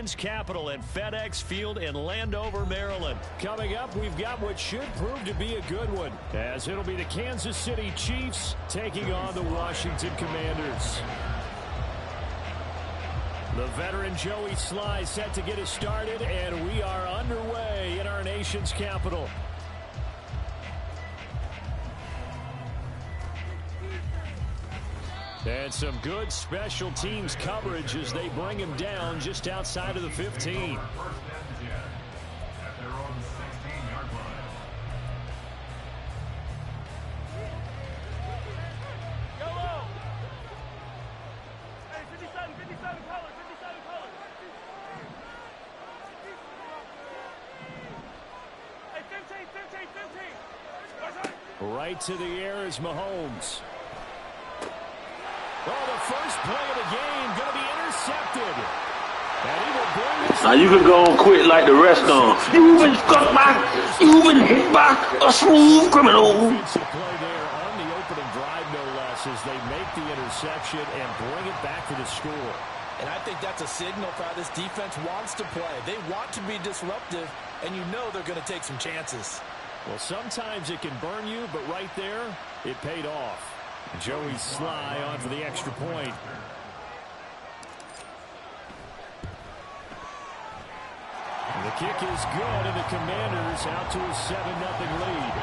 nation's capital at FedEx Field in Landover, Maryland. Coming up, we've got what should prove to be a good one, as it'll be the Kansas City Chiefs taking on the Washington Commanders. The veteran Joey Sly set to get us started, and we are underway in our nation's capital. And some good special teams coverage as they bring him down just outside of the 15. Right to the air is Mahomes. Oh, the first play of the game going to be intercepted. And he will bring this. Now you can go on quit like the rest of them. You've been struck back. You've been hit back. A smooth criminal. Play there on the opening drive, no less, as they make the interception and bring it back for the score. And I think that's a signal for how this defense wants to play. They want to be disruptive, and you know they're going to take some chances. Well, sometimes it can burn you, but right there, it paid off. Joey Sly on for the extra point. And the kick is good, and the Commanders out to a 7-0 lead.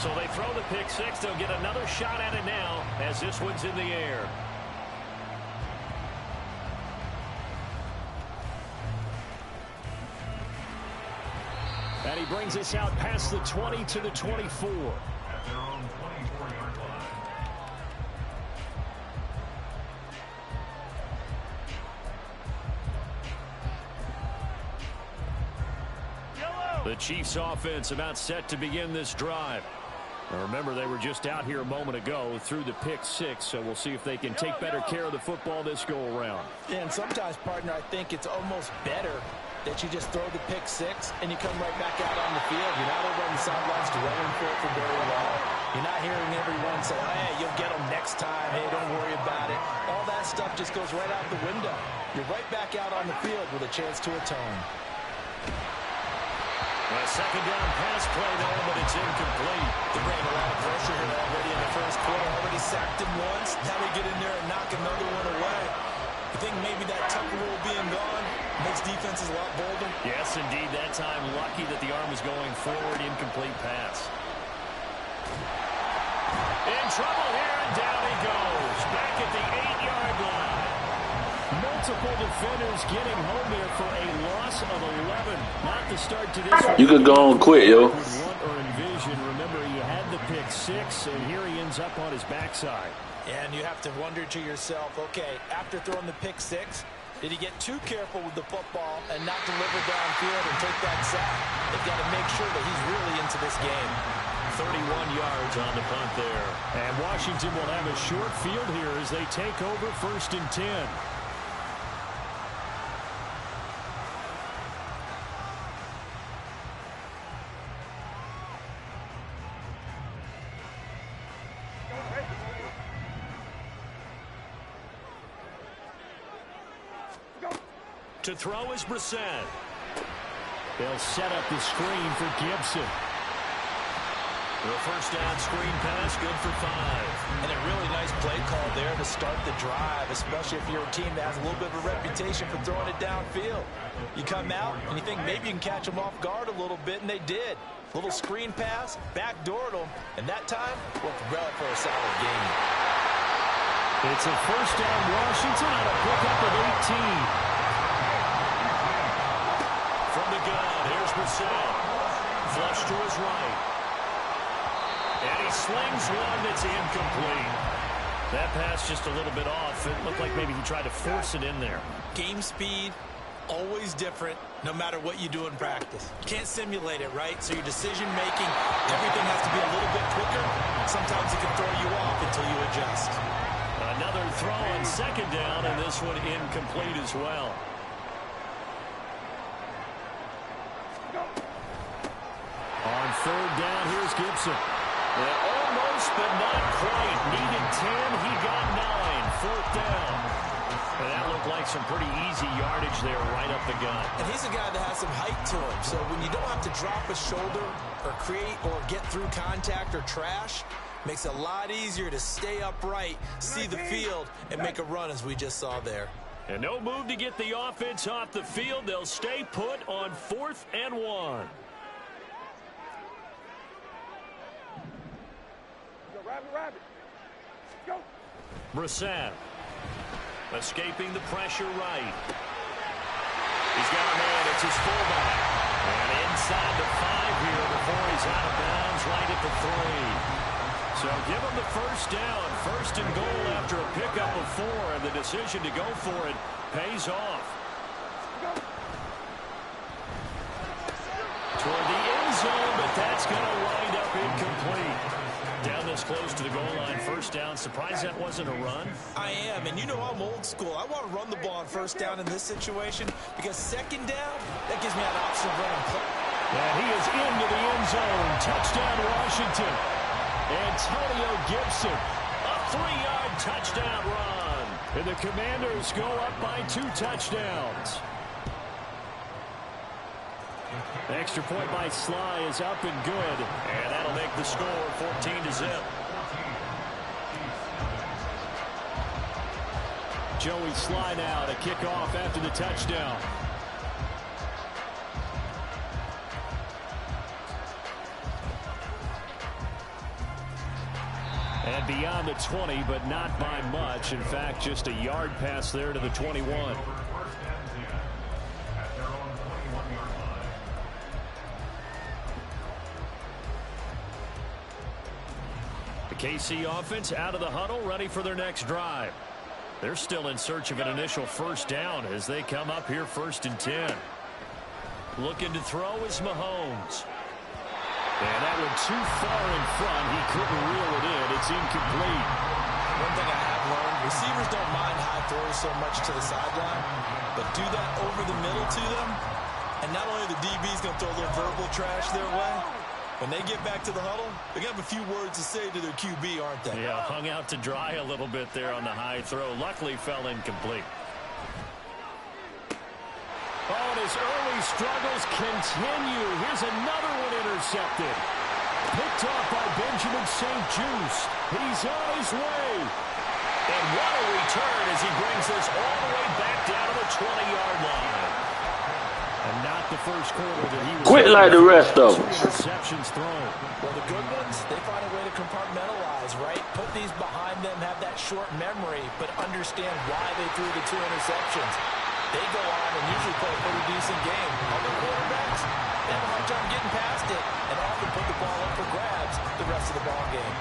So they throw the pick six. They'll get another shot at it now as this one's in the air. And he brings us out past the 20 to the 24. The Chiefs offense about set to begin this drive. Now remember, they were just out here a moment ago through the pick six, so we'll see if they can take better care of the football this go around. And sometimes, partner, I think it's almost better that you just throw the pick six and you come right back out on the field. You're not over on the sidelines dwelling for it for very long. You're not hearing everyone say, hey, you'll get them next time. Hey, don't worry about it. All that stuff just goes right out the window. You're right back out on the field with a chance to atone. A second down pass play there, but it's incomplete. They're bringing a lot of pressure here already in the first quarter. Already sacked him once. Now they get in there and knock another one away. I think maybe that Tucker rule being gone makes defenses a lot bolder. Yes, indeed. That time, lucky that the arm was going forward. Incomplete pass. In trouble here, and down he goes. Back at the 8-yard line. Multiple defenders getting home here for a loss of 11. Not the start to this one. You could go on quit, yo. Would want or envision. Remember, he had the pick six, and here he ends up on his backside. And you have to wonder to yourself, okay, after throwing the pick six, did he get too careful with the football and not deliver downfield and take that sack? They've got to make sure that he's really into this game. 31 yards on the punt there. And Washington will have a short field here as they take over 1st and 10. To throw is Brissett. They'll set up the screen for Gibson. The first down screen pass, good for 5. And a really nice play call there to start the drive, especially if you're a team that has a little bit of a reputation for throwing it downfield. You come out and you think maybe you can catch them off guard a little bit, and they did. Little screen pass, backdoored them, and that time worked well for a solid gain. It's a first down Washington on a pickup of 18. From the gun, here's Brissett. Flush to his right. And he slings one that's incomplete. That pass just a little bit off. It looked like maybe he tried to force it in there. Game speed, always different, no matter what you do in practice. You can't simulate it, right? So your decision-making, everything has to be a little bit quicker. Sometimes it can throw you off until you adjust. Another throw on second down, and this one incomplete as well. On third down, here's Gibson. Almost, but not quite. Needed 10. He got 9. like some pretty easy yardage there right up the gut. And he's a guy that has some height to him. So when you don't have to drop a shoulder or create or get through contact or trash, makes it a lot easier to stay upright, see the field, and make a run as we just saw there. And no move to get the offense off the field. They'll stay put on 4th and 1. Brissett escaping the pressure right. He's got a man. It's his fullback. And inside the 5 here before he's out of bounds right at the 3. So give him the first down. 1st and goal after a pickup of 4. And the decision to go for it pays off. Toward the end zone, but that's going to wind up incomplete. Down this close to the goal line, 1st down. Surprised that wasn't a run? I am, and you know I'm old school. I want to run the ball on 1st down in this situation because 2nd down, that gives me an option of running play. And he is into the end zone. Touchdown, Washington. Antonio Gibson, a 3-yard touchdown run. And the Commanders go up by 2 touchdowns. The extra point by Sly is up and good. And that'll make the score 14-0. Joey Sly now to kick off after the touchdown. And beyond the 20, but not by much. In fact, just a yard pass there to the 21. KC offense out of the huddle, ready for their next drive. They're still in search of an initial 1st down as they come up here 1st and 10. Looking to throw is Mahomes. And that one too far in front. He couldn't reel it in. It's incomplete. One thing I have learned, receivers don't mind high throws so much to the sideline, but do that over the middle to them, and not only the DB's going to throw a little verbal trash their way, when they get back to the huddle, they have a few words to say to their QB, aren't they? Yeah, hung out to dry a little bit there on the high throw. Luckily fell incomplete. Oh, and his early struggles continue. Here's another one intercepted. Picked off by Benjamin St-Juste. He's on his way. And what a return as he brings this all the way back down to the 20-yard line. And not the first quarter that he was... Quit like the rest of them. Interceptions thrown. Well, the good ones, they find a way to compartmentalize, right? Put these behind them, have that short memory, but understand why they threw the 2 interceptions. They go on and usually play a pretty decent game. Other quarterbacks, they have a hard time getting past it and often put the ball up for grabs the rest of the ball game.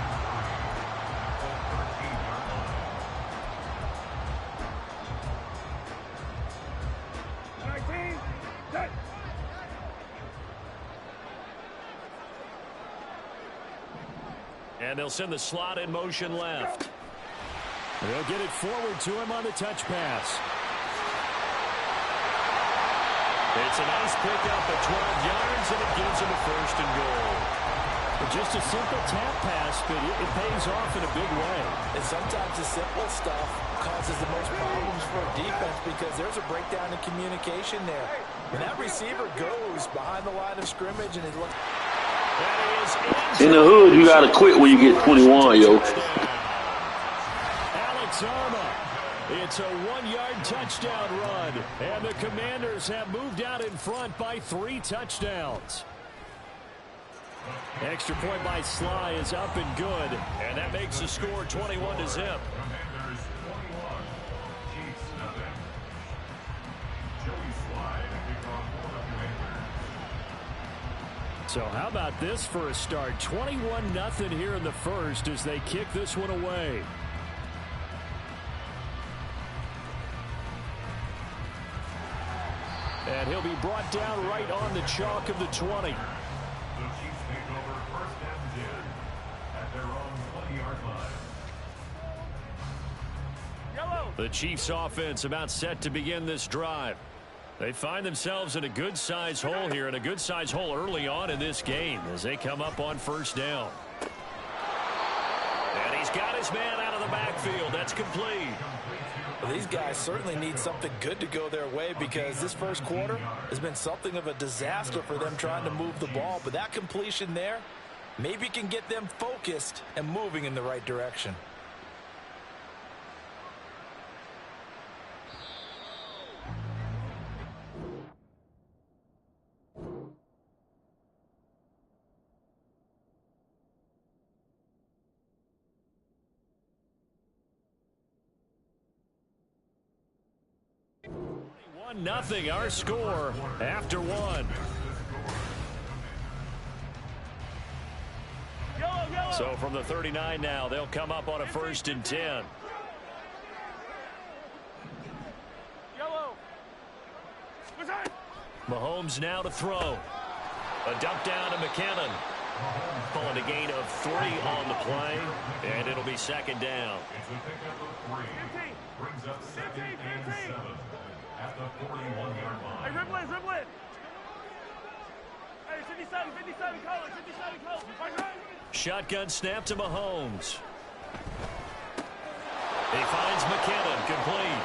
And they'll send the slot in motion left. They'll get it forward to him on the touch pass. It's a nice pickup at 12 yards, and it gives him a 1st and goal. But just a simple tap pass, but it pays off in a big way. And sometimes the simple stuff causes the most problems for a defense because there's a breakdown in communication there. When that receiver goes behind the line of scrimmage and it looks... In the hood, you got to quit when you get 21, yo. Alex Arma. It's a 1-yard touchdown run. And the Commanders have moved out in front by 3 touchdowns. Extra point by Sly is up and good. And that makes the score 21-0. So how about this for a start? 21-0 here in the first as they kick this one away. And he'll be brought down right on the chalk of the 20. The Chiefs offense about set to begin this drive. They find themselves in a good-sized hole here, and a good-sized hole early on in this game as they come up on 1st down. And he's got his man out of the backfield. That's complete. Well, these guys certainly need something good to go their way because this first quarter has been something of a disaster for them trying to move the ball. But that completion there maybe can get them focused and moving in the right direction. Nothing, our score after one. So from the 39 now, they'll come up on a 1st and 10. Mahomes now to throw. A dump down to McKinnon. Pulling a gain of 3 on the play, and it'll be 2nd down. Brings up 2nd and 7 at the 41-yard line. Hey, dribble it. Hey, 57, call it, 57, call it. Shotgun snap to Mahomes. He finds McKinnon, complete.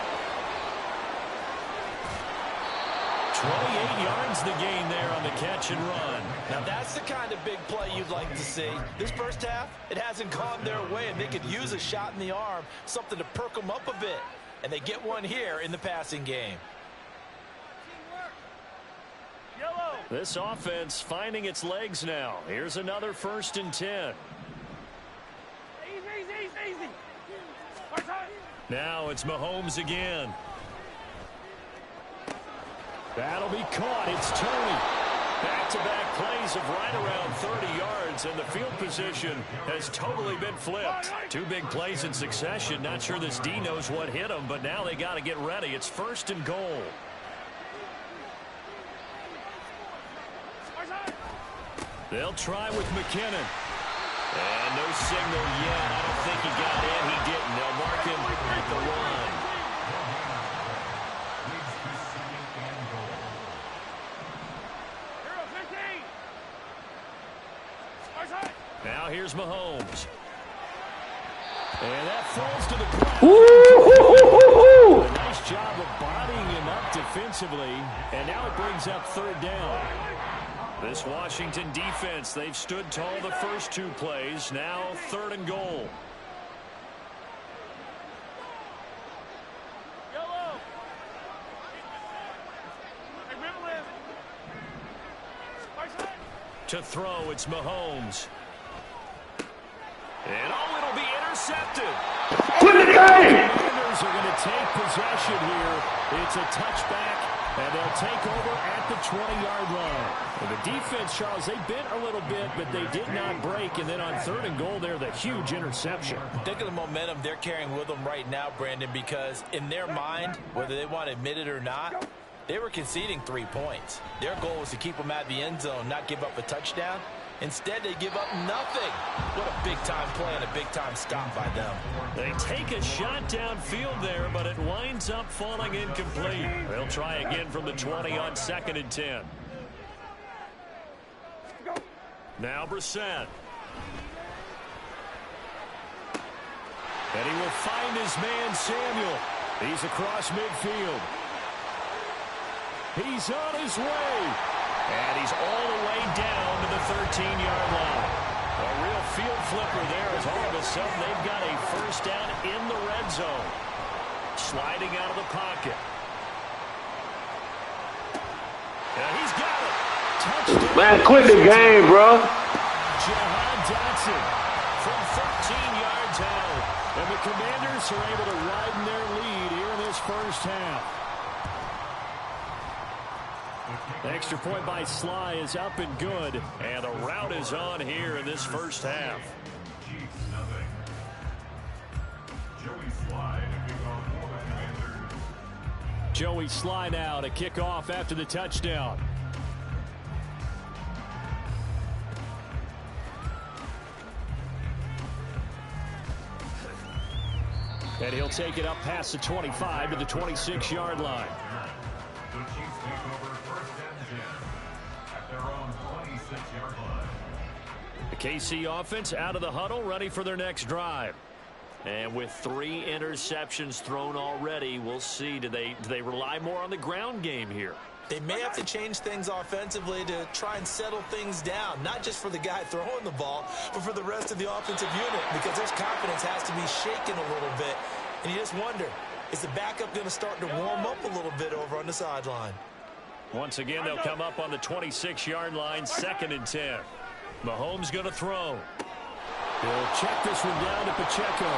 28 yards the gain there on the catch and run. Now that's the kind of big play you'd like to see. This first half, it hasn't gone their way, and they could use a shot in the arm, something to perk them up a bit. And they get one here in the passing game. This offense finding its legs now. Here's another 1st and 10. Easy. Now it's Mahomes again. That'll be caught. It's Tony. Back-to-back plays of right around 30 yards, and the field position has totally been flipped. 2 big plays in succession. Not sure this D knows what hit him, but now they got to get ready. It's 1st and goal. They'll try with McKinnon. And no signal yet. I don't think he got in. He didn't. They'll mark him at the 1. Now here's Mahomes. And that falls to the ground. A nice job of bodying him up defensively. And now it brings up 3rd down. This Washington defense, they've stood tall the first 2 plays. Now 3rd and goal. To throw, it's Mahomes. And it'll be intercepted. Quit the game! The Commanders are going to take possession here. It's a touchback, and they'll take over at the 20-yard line. And the defense, Charles, they bent a little bit, but they did not break. And then on 3rd and goal there, the huge interception. Think of the momentum they're carrying with them right now, Brandon, because in their mind, whether they want to admit it or not, they were conceding 3 points. Their goal was to keep them out of the end zone, not give up a touchdown. Instead, they give up nothing. What a big-time play and a big-time stop by them. They take a shot downfield there, but it winds up falling incomplete. They'll try again from the 20 on 2nd and 10. Now Brissett. And he will find his man, Samuel. He's across midfield. He's on his way. And he's all the way down to the 13-yard line. A real field flipper there as all of a sudden they've got a 1st down in the red zone. Sliding out of the pocket. And he's got it. Touchdown. Man, quit the game, bro. Jahan Dotson from 13 yards out. And the Commanders are able to widen their lead here in this first half. Extra point by Sly is up and good. And the route is on here in this first half. Joey Sly now to kick off after the touchdown. And he'll take it up past the 25 to the 26-yard line. The Chiefs take over 1st and 10 at their own 26-yard line. The KC offense out of the huddle, ready for their next drive. And with 3 interceptions thrown already, we'll see. Do they rely more on the ground game here? They may have to change things offensively to try and settle things down, not just for the guy throwing the ball, but for the rest of the offensive unit, because their confidence has to be shaken a little bit. And you just wonder, is the backup going to start to warm up a little bit over on the sideline? Once again, they'll come up on the 26-yard line, 2nd and 10. Mahomes going to throw. He'll check this one down to Pacheco.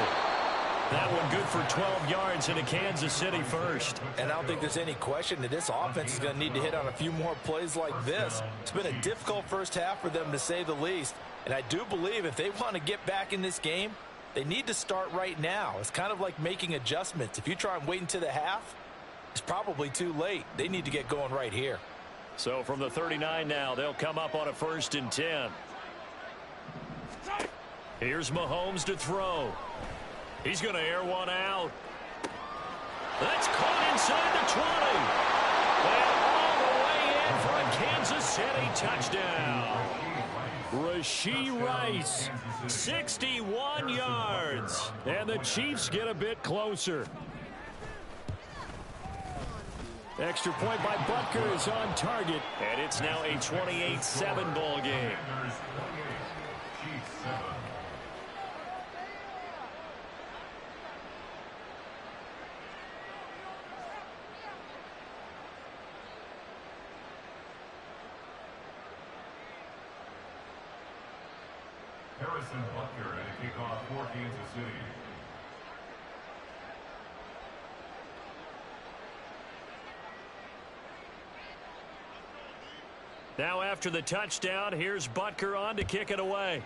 That one good for 12 yards into Kansas City first. And I don't think there's any question that this offense is going to need to hit on a few more plays like this. It's been a difficult first half for them, to say the least. And I do believe if they want to get back in this game, they need to start right now. It's kind of like making adjustments. If you try and wait until the half, it's probably too late. They need to get going right here. So from the 39 now, they'll come up on a 1st and 10. Here's Mahomes to throw. He's going to air one out. That's caught inside the 20. And all the way in for a Kansas City touchdown. Rashee Rice, 61 yards. And the Chiefs get a bit closer. Extra point by Butker is on target. And it's now a 28-7 ball game. Harrison Butker at a kickoff for Kansas City. Now after the touchdown, here's Butker on to kick it away.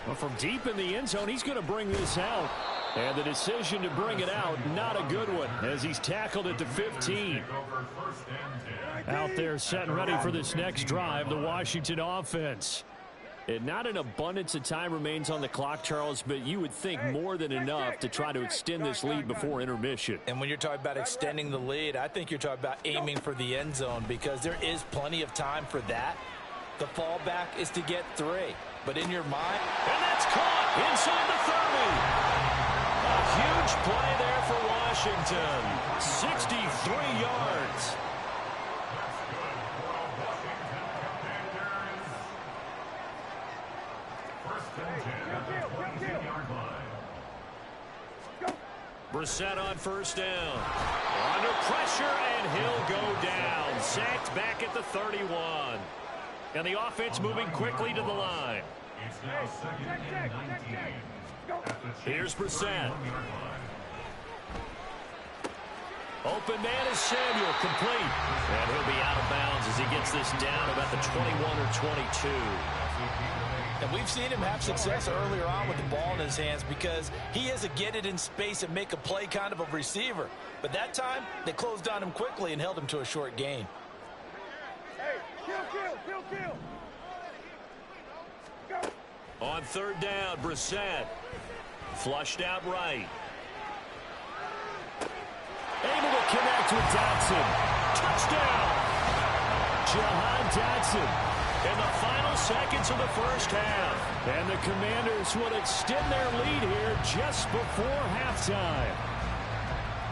Well, from deep in the end zone, he's going to bring this out. And the decision to bring it out, not a good one, as he's tackled at the 15. Out there set and ready for this next drive, the Washington offense. And not an abundance of time remains on the clock, Charles, but you would think more than enough to try to extend this lead before intermission. And when you're talking about extending the lead, I think you're talking about aiming for the end zone, because there is plenty of time for that. The fallback is to get 3. But in your mind, and that's caught inside the 30. A huge play there for Washington. 63 yards. Brissett on 1st down. Under pressure, and he'll go down. Sacked back at the 31. And the offense moving quickly to the line. Here's Brissett. Open man is Samuel, complete. And he'll be out of bounds as he gets this down about the 21 or 22. And we've seen him have success earlier on with the ball in his hands, because he is a get it in space and make a play kind of a receiver. But that time, they closed on him quickly and held him to a short gain. Kill. On 3rd down, Brissett. Flushed out right. Able to connect with Dotson. Touchdown! Jahan Dotson in the final seconds of the first half. And the Commanders will extend their lead here just before halftime.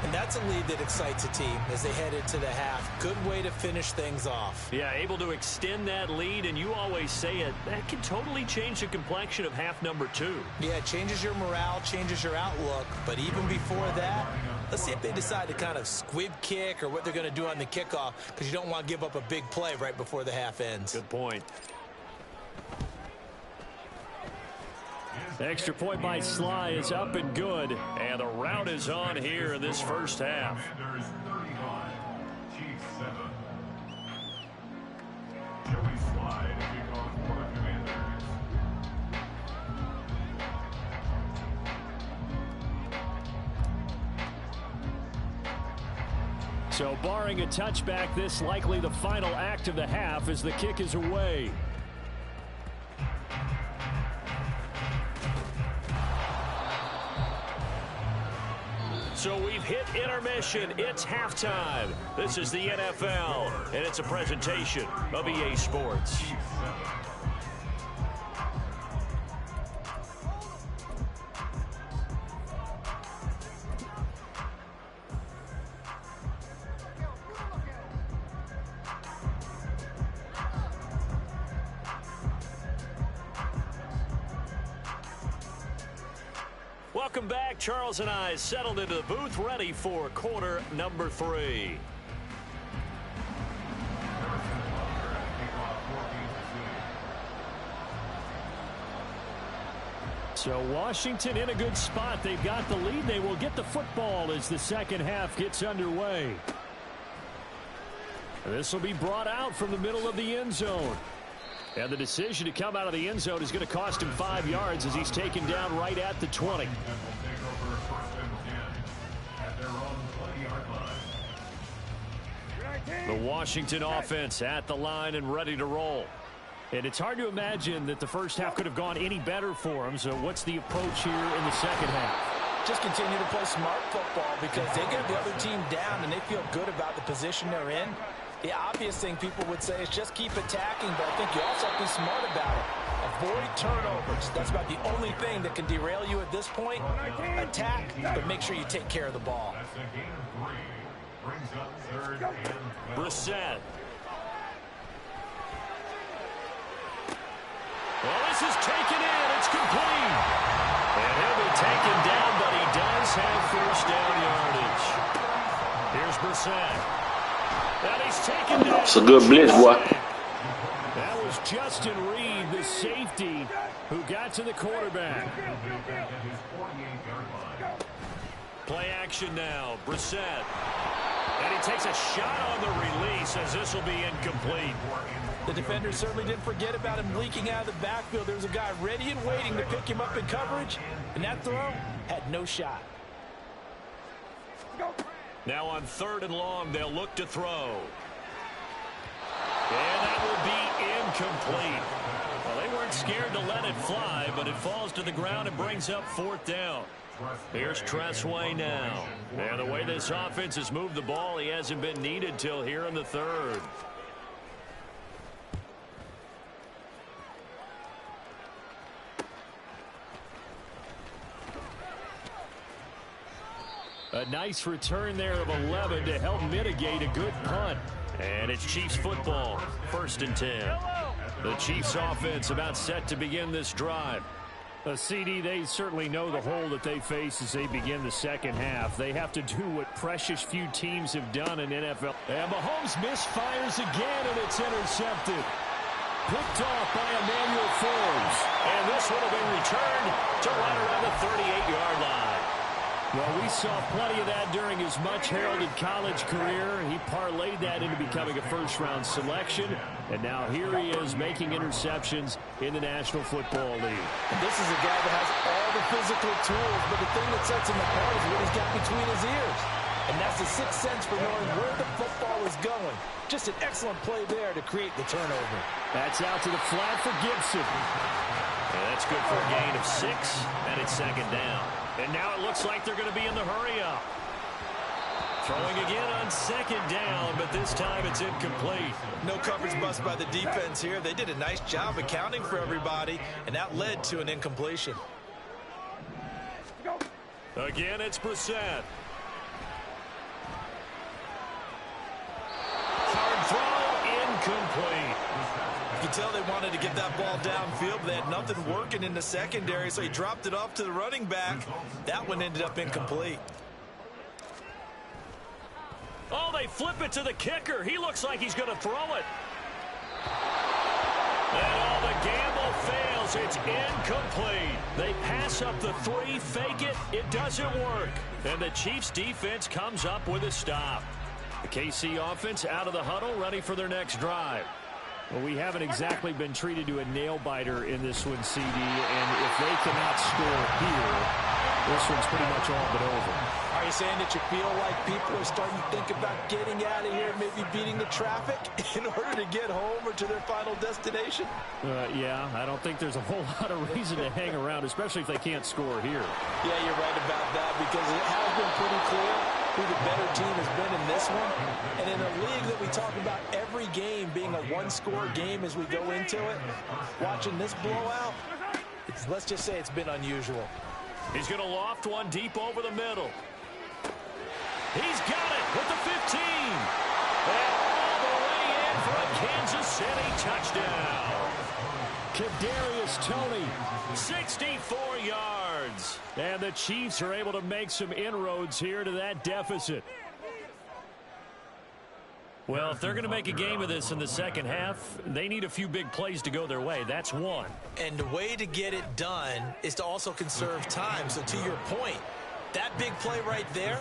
And that's a lead that excites a team as they head into the half. Good way to finish things off. Yeah, able to extend that lead, and you always say it, that can totally change the complexion of half number 2. Yeah, it changes your morale, changes your outlook. But even before that, let's see if they decide to kind of squib kick or what they're going to do on the kickoff, because you don't want to give up a big play right before the half ends. Good point. Extra point by Sly is up and good. And the route is on here in this first half. Commanders 35, Chiefs 7. Joey Sly to kick off for the Commanders. So barring a touchback, this likely the final act of the half as the kick is away. So we've hit intermission. It's halftime. This is the NFL, and it's a presentation of EA Sports. Welcome back. Charles and I settled into the booth, ready for quarter number 3. So Washington in a good spot. They've got the lead. They will get the football as the second half gets underway. This will be brought out from the middle of the end zone. And the decision to come out of the end zone is going to cost him 5 yards as he's taken down right at the 20. The Washington offense at the line and ready to roll. And it's hard to imagine that the first half could have gone any better for them. So what's the approach here in the second half? Just continue to play smart football because they get the other team down and they feel good about the position they're in. The obvious thing people would say is just keep attacking, but I think you also have to be smart about it. Avoid turnovers. That's about the only thing that can derail you at this point. Attack, but make sure you take care of the ball. Brissett. Well, this is taken in. It's complete. And he'll be taken down, but he does have first down yardage. Here's Brissett. And he's taken down. It's a good blitz, boy. That was Justin Reed, the safety, who got to the quarterback. Play action now. Brissett. And he takes a shot on the release as this will be incomplete. The defender certainly didn't forget about him leaking out of the backfield. There's a guy ready and waiting to pick him up in coverage, and that throw had no shot. Now on 3rd and long, they'll look to throw. And that will be incomplete. Well, they weren't scared to let it fly, but it falls to the ground and brings up 4th down. Here's Tressway now. And the way this offense has moved the ball, he hasn't been needed till here in the 3rd. A nice return there of 11 to help mitigate a good punt. And it's Chiefs football, 1st and 10. The Chiefs offense about set to begin this drive. CD, they certainly know the hole that they face as they begin the second half. They have to do what precious few teams have done in NFL. And Mahomes misfires again, and it's intercepted. Picked off by Emmanuel Forbes. And this would have been returned to right around the 38-yard line. Well, we saw plenty of that during his much-heralded college career. He parlayed that into becoming a first-round selection. And now here he is making interceptions in the National Football League. And this is a guy that has all the physical tools, but the thing that sets him apart is what he's got between his ears. And that's the sixth sense for knowing where the football is going. Just an excellent play there to create the turnover. That's out to the flat for Gibson. And that's good for a gain of 6, and it's 2nd down. And now it looks like they're going to be in the hurry-up. Throwing again on 2nd down, but this time it's incomplete. No coverage bust by the defense here. They did a nice job accounting for everybody, and that led to an incompletion. Again, it's Brissett. Hard throw, incomplete. You can tell they wanted to get that ball downfield, but they had nothing working in the secondary, so he dropped it off to the running back. That one ended up incomplete. Oh, they flip it to the kicker. He looks like he's going to throw it. And all the gamble fails. It's incomplete. They pass up the 3, fake it. It doesn't work. And the Chiefs defense comes up with a stop. The KC offense out of the huddle, ready for their next drive. Well, we haven't exactly been treated to a nail-biter in this one, CD, and if they cannot score here, this one's pretty much all but over. Are you saying that you feel like people are starting to think about getting out of here, maybe beating the traffic in order to get home or to their final destination? Yeah, I don't think there's a whole lot of reason to hang around, especially if they can't score here. Yeah, you're right about that, because it has been pretty clear who the better team has been in this one. And in a league that we talk about every game being a one-score game as we go into it, watching this blowout, let's just say it's been unusual. He's going to loft one deep over the middle. He's got it with the 15. And all the way in for a Kansas City touchdown. Kadarius Toney, 64 yards. yards. And the Chiefs are able to make some inroads here to that deficit. Well, if they're going to make a game of this in the second half, they need a few big plays to go their way. That's one. And the way to get it done is to also conserve time. So to your point, that big play right there,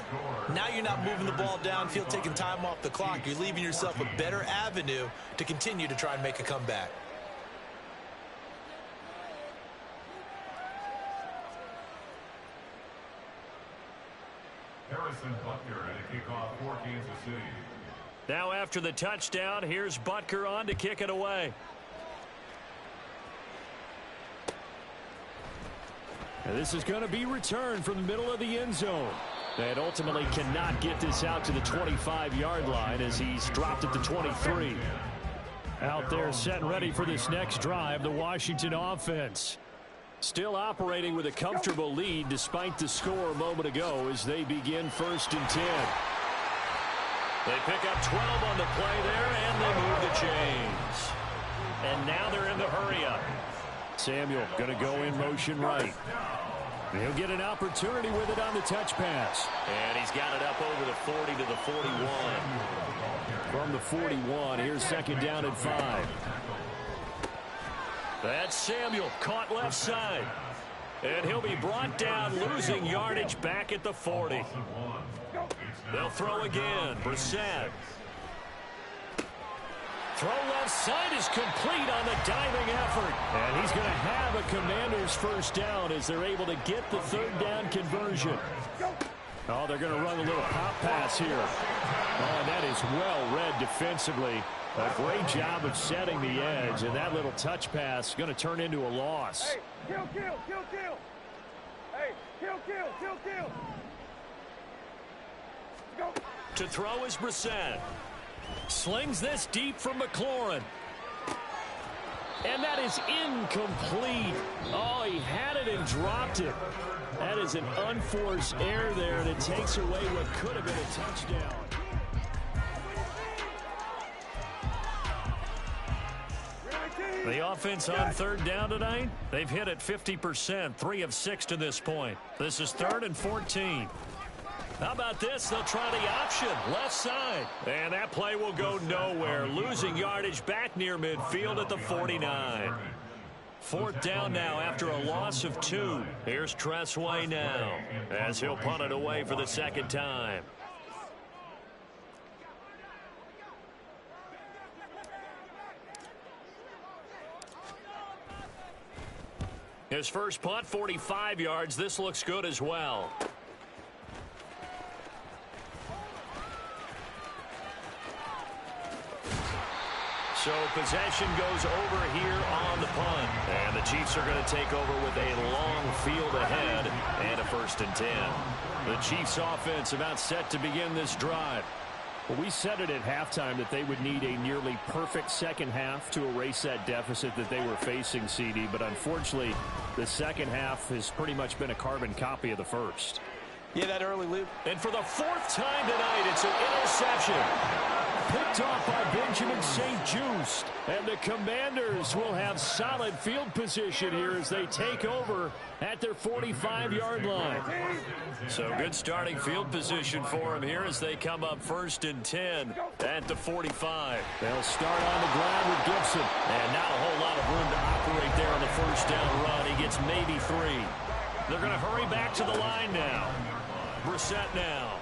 now you're not moving the ball downfield, taking time off the clock. You're leaving yourself a better avenue to continue to try and make a comeback. Harrison Butker at a kickoff for Kansas City. Now after the touchdown, here's Butker on to kick it away. And this is going to be returned from the middle of the end zone. And ultimately cannot get this out to the 25-yard line as he's dropped at the 23. Out there set and ready for this next drive, the Washington offense. Still operating with a comfortable lead despite the score a moment ago as they begin 1st and 10. They pick up 12 on the play there, and they move the chains. And now they're in the hurry-up. Samuel going to go in motion right. He'll get an opportunity with it on the touch pass. And he's got it up over the 40 to the 41. From the 41, here's 2nd down and 5. That's Samuel, caught left side. And he'll be brought down, losing yardage back at the 40. They'll throw again. Brissett. Throw left side is complete on the diving effort. And he's going to have a Commanders 1st down as they're able to get the 3rd down conversion. Oh, they're going to run a little pop pass here. Oh, and that is well read defensively. A great job of setting the edge, and that little touch pass going to turn into a loss. Hey, kill, kill, kill, kill. Hey, kill, kill, kill, kill. Go. To throw is Brissett. Slings this deep from McLaurin. And that is incomplete. Oh, he had it and dropped it. That is an unforced error there, and it takes away what could have been a touchdown. The offense on 3rd down tonight, they've hit it 50%, 3 of 6 to this point. This is 3rd and 14. How about this? They'll try the option, left side. And that play will go nowhere, losing yardage back near midfield at the 49. 4th down now after a loss of 2. Here's Tressway now as he'll punt it away for the 2nd time. His first punt, 45 yards. This looks good as well. So possession goes over here on the punt. And the Chiefs are going to take over with a long field ahead and a 1st and 10. The Chiefs offense about set to begin this drive. Well, we said it at halftime that they would need a nearly perfect second half to erase that deficit that they were facing, CD. But unfortunately, the second half has pretty much been a carbon copy of the first. Yeah, that early lead. And for the 4th time tonight, it's an interception. Picked off by Benjamin St-Juste. And the Commanders will have solid field position here as they take over at their 45-yard line. So good starting field position for them here as they come up 1st and 10 at the 45. They'll start on the ground with Gibson. And not a whole lot of room to operate there on the 1st down run. He gets maybe 3. They're going to hurry back to the line now. Brissett now.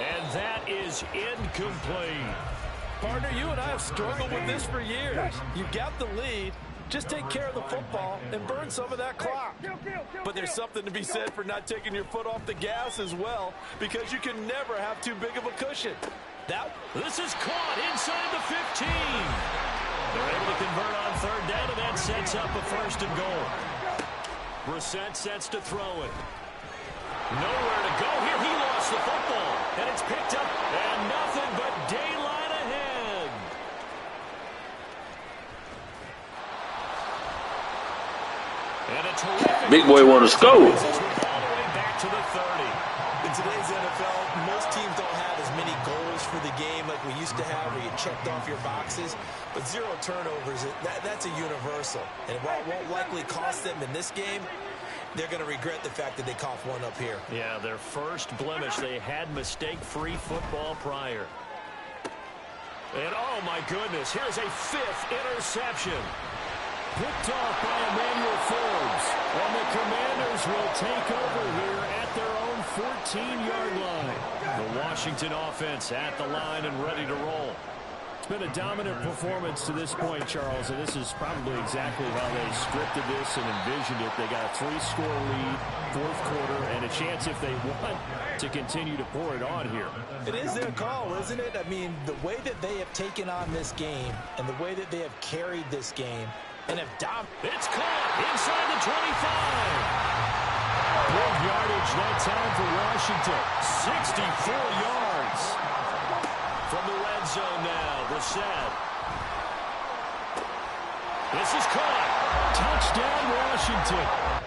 And that is incomplete. Partner, you and I have struggled with this for years. You got the lead. Just take care of the football and burn some of that clock. But there's something to be said for not taking your foot off the gas as well, because you can never have too big of a cushion. This is caught inside the 15. They're able to convert on 3rd down, and that sets up a 1st and goal. Brissett sets to throw it. Nowhere to go here. He lost the football, and it's picked up, and nothing but daylight ahead. And a terrific Big boy want to score. All the way back to the 30. In today's NFL, most teams don't have as many goals for the game like we used to have where you checked off your boxes. But 0 turnovers, that's a universal. And while it won't likely cost them in this game, they're going to regret the fact that they coughed one up here. Yeah, their first blemish. They had mistake-free football prior. And, oh, my goodness, here's a 5th interception. Picked off by Emmanuel Forbes. And the Commanders will take over here at their own 14-yard line. The Washington offense at the line and ready to roll. It's been a dominant performance to this point, Charles, and this is probably exactly how they scripted this and envisioned it. They got a 3-score lead, 4th quarter, and a chance if they want to continue to pour it on here. It is their call, isn't it? I mean, the way that they have taken on this game and the way that they have carried this game and have dominated. It's caught inside the 25. Big yardage that time for Washington. 64 yards. From the red zone now, Brissett. This is caught. Touchdown, Washington.